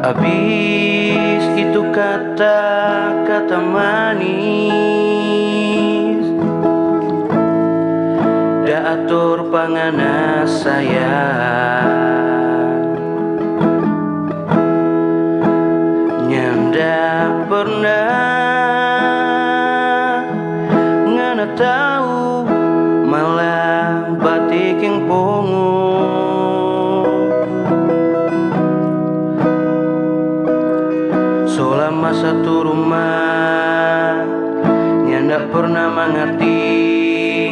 Habis itu kata-kata manis da atur pangana sayang, nyanda pernah ngana tahu malah batik yang pongo. Selama satu rumah nyanda pernah mengerti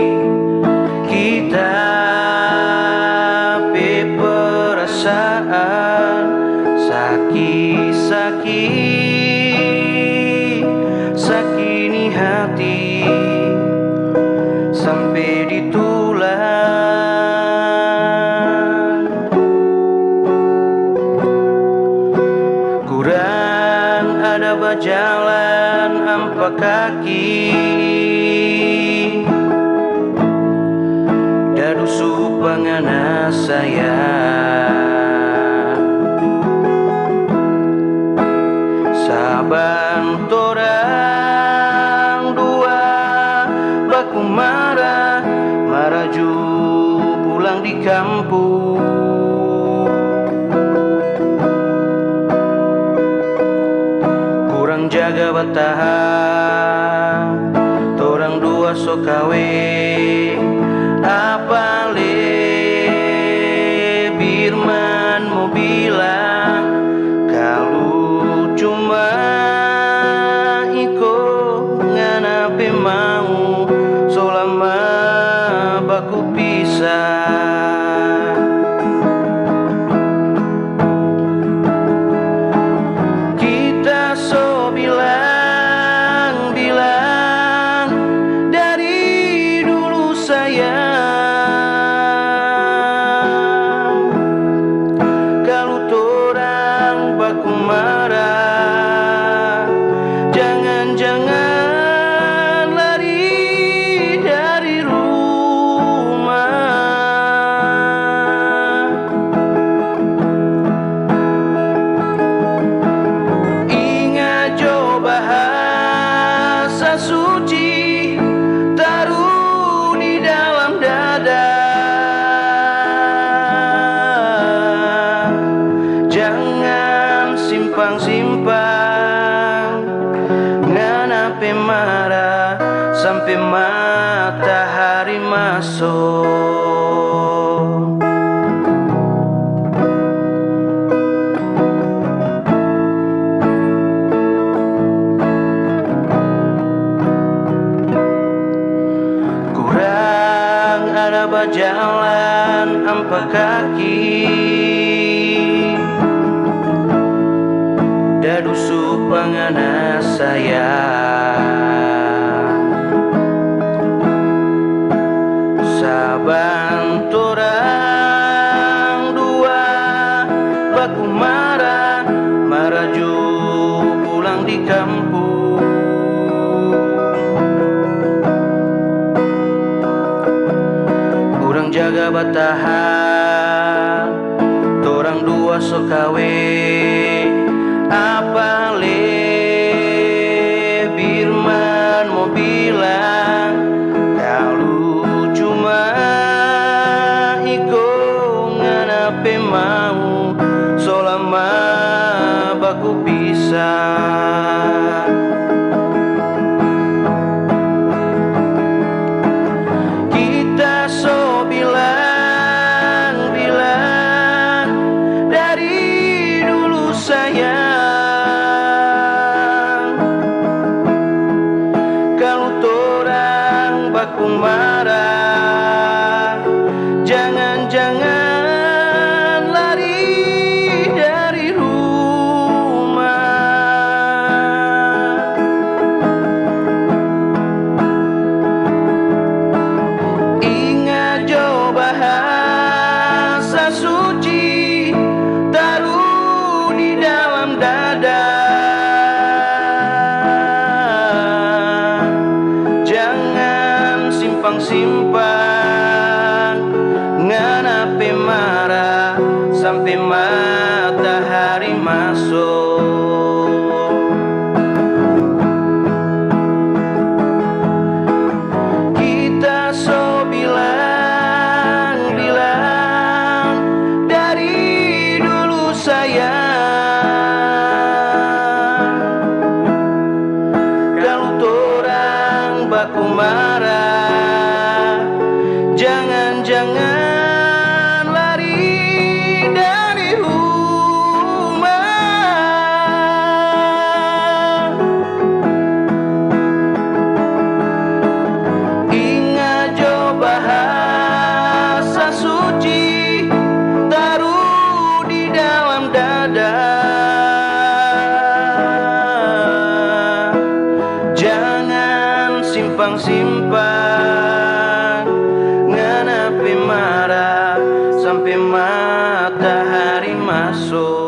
kita pe perasaan sakini hati sampai ditulang. Kurang ada berjalan ampa kaki dadusu pangana sayang, saban torang dua baku maraju pulang di kampung. Kurang jaga batahan torang dua so kawin, apa Birman mau bilang kalau cuma iko nganape mau selama baku pisah. Kita so bilang dari dulu sayang, kalau torang baku marah jangan lari dari rumah. Ingat jo bahasa suci taruh di dalam dada, jangan simpang-simpang nganape marah sampai matahari masuk. Kurang ada berjalan ampa kaki dadusu pangana sayang, saban torang dua baku maraju pulang di kampung. Kurang jaga batahan torang dua so kawin, apa Birman mau bilang kalau cuma iko nganape mau selama baku pisah. Kita so bilang dari dulu sayang, kalau torang baku marah jangan lari dari rumah. Ingat jo bahasa suci taruh di dalam dada, jangan simpang-simpang nganape marah sampai matahari masuk. orang simpan ngenapi marah sampai matahari masuk.